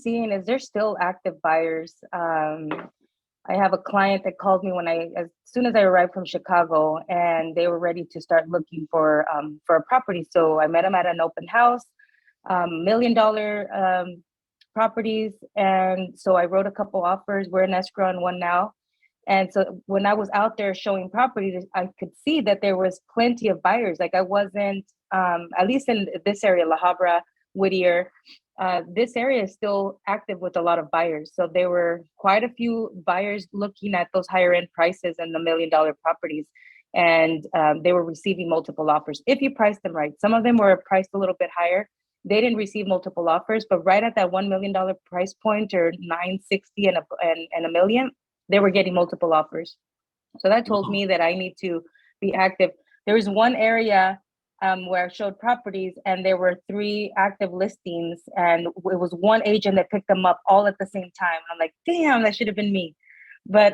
seeing is there's still active buyers. I have a client that called me as soon as I arrived from Chicago, and they were ready to start looking for a property. So I met them at an open house, $1 million properties, and so I wrote a couple offers. We're in escrow on one now, and so when I was out there showing properties, I could see that there was plenty of buyers. Like I wasn't, at least in this area, La Habra, Whittier, this area is still active with a lot of buyers. So there were quite a few buyers looking at those higher end prices and the $1 million properties. And they were receiving multiple offers if you priced them right. Some of them were priced a little bit higher. They didn't receive multiple offers, but right at that $1 million price point, or 960 and a million, they were getting multiple offers. So that told me that I need to be active. There was one area where I showed properties, and there were 3 active listings, and it was one agent that picked them up all at the same time. I'm like, damn, that should have been me. But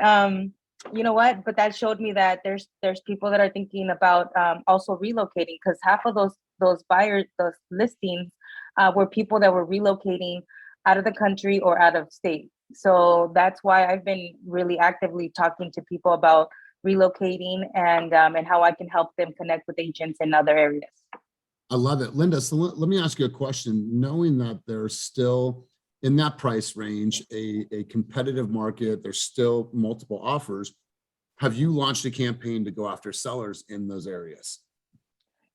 you know what? But that showed me that there's people that are thinking about also relocating, because half of those buyers, those listings, were people that were relocating out of the country or out of state. So that's why I've been really actively talking to people about relocating and how I can help them connect with agents in other areas. I love it. Linda, so let me ask you a question. Knowing that there's still in that price range, a competitive market, there's still multiple offers. Have you launched a campaign to go after sellers in those areas?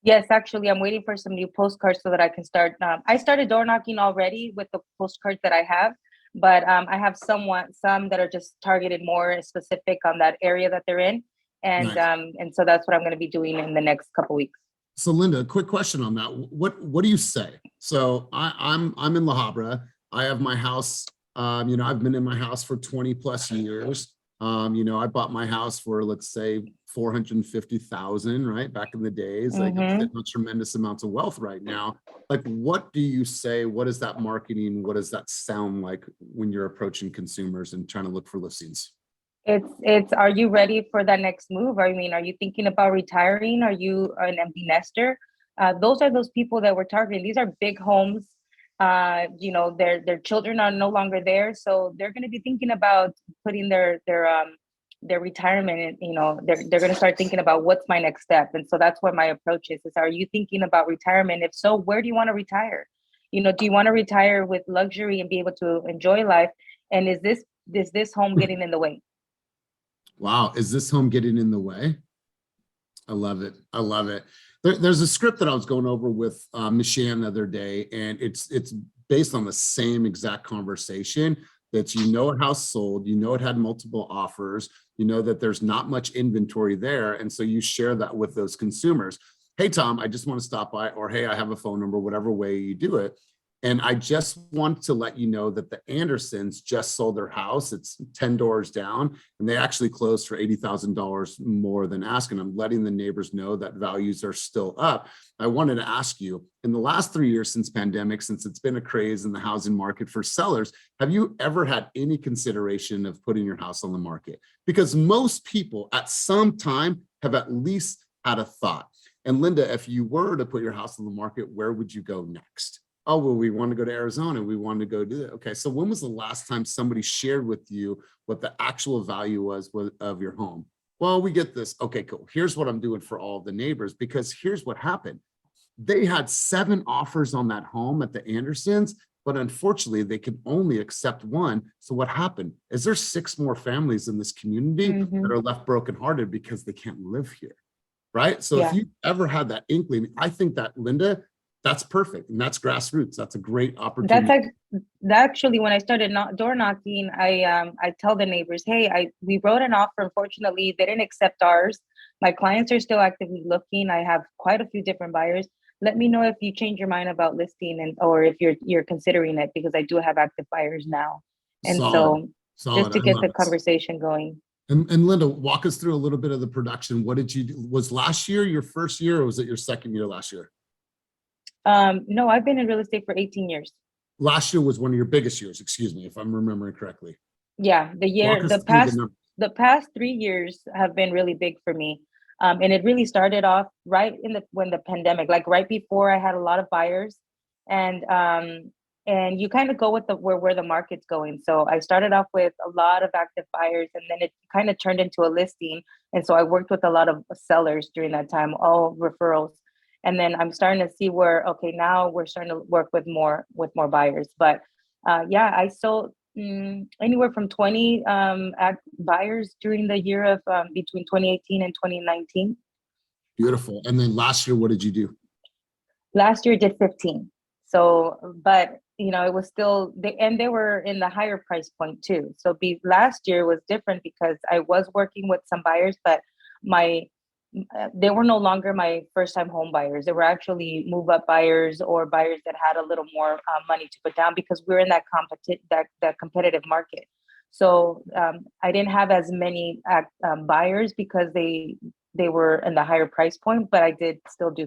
Yes, actually, I'm waiting for some new postcards so that I can start. I started door knocking already with the postcards that I have, but I have some that are just targeted more specific on that area that they're in, and Nice. and so that's what I'm going to be doing in the next couple weeks. So Linda, a quick question on that. What do you say? So I'm in La Habra. I have my house. I've been in my house for 20 plus years. I bought my house for, let's say, 450,000, right? Back in the days. Like, I'm sitting on tremendous amounts of wealth right now. Like, what do you say? What is that marketing? What does that sound like when you're approaching consumers and trying to look for listings? It's are you ready for that next move? I mean, are you thinking about retiring? Are you an empty nester? Those are those people that we're targeting. These are big homes. Their children are no longer there, so they're going to be thinking about putting their retirement in. They're going to start thinking about what's my next step. And so that's what my approach is: are you thinking about retirement? If so, where do you want to retire? Do you want to retire with luxury and be able to enjoy life? And is this home getting in the way? Wow, is this home getting in the way? I love it. I love it. There's a script that I was going over with Michelle the other day, and it's based on the same exact conversation. That a house sold, it had multiple offers, that there's not much inventory there, and so you share that with those consumers. Hey, Tom, I just want to stop by, or hey, I have a phone number, whatever way you do it. And I just want to let you know that the Andersons just sold their house. It's 10 doors down, and they actually closed for $80,000 more than asking. I'm letting the neighbors know that values are still up. I wanted to ask you, in the last 3 years since pandemic, since it's been a craze in the housing market for sellers, have you ever had any consideration of putting your house on the market? Because most people at some time have at least had a thought. And Linda, if you were to put your house on the market, where would you go next? Oh, well, we want to go to Arizona. We want to go do that. Okay, so when was the last time somebody shared with you what the actual value was of your home? Well, we get this. Okay, cool. Here's what I'm doing for all of the neighbors, because here's what happened. They had 7 offers on that home at the Andersons, but unfortunately, they could only accept 1. So what happened is there's 6 more families in this community that are left brokenhearted because they can't live here, right? So if you ever had that inkling, I think that, Linda, that's perfect. And that's grassroots. That's a great opportunity. Actually, when I started door knocking, I tell the neighbors, hey, we wrote an offer. Unfortunately, they didn't accept ours. My clients are still actively looking. I have quite a few different buyers. Let me know if you change your mind about listing, or if you're considering it, because I do have active buyers now. And Solid. Just to get the conversation going. And Linda, walk us through a little bit of the production. What did you do? Was last year your first year, or was it your second year last year? No, I've been in real estate for 18 years. Last year was one of your biggest years, excuse me, if I'm remembering correctly. Yeah, the past 3 years have been really big for me. And it really started off right when the pandemic, like right before, I had a lot of buyers, and and you kind of go with the where the market's going. So I started off with a lot of active buyers, and then it kind of turned into a listing. And so I worked with a lot of sellers during that time, all referrals. And then I'm starting to see where, okay, now we're starting to work with more buyers. But yeah, I sold anywhere from 20 buyers during the year of between 2018 and 2019. Beautiful. And then last year, what did you do? Last year did 15. So, but you know, it was still they were in the higher price point too. So last year was different because I was working with some buyers, but my they were no longer my first time home buyers. They were actually move up buyers or buyers that had a little more money to put down because we're in that that competitive market. So I didn't have as many buyers because they were in the higher price point, but I did still do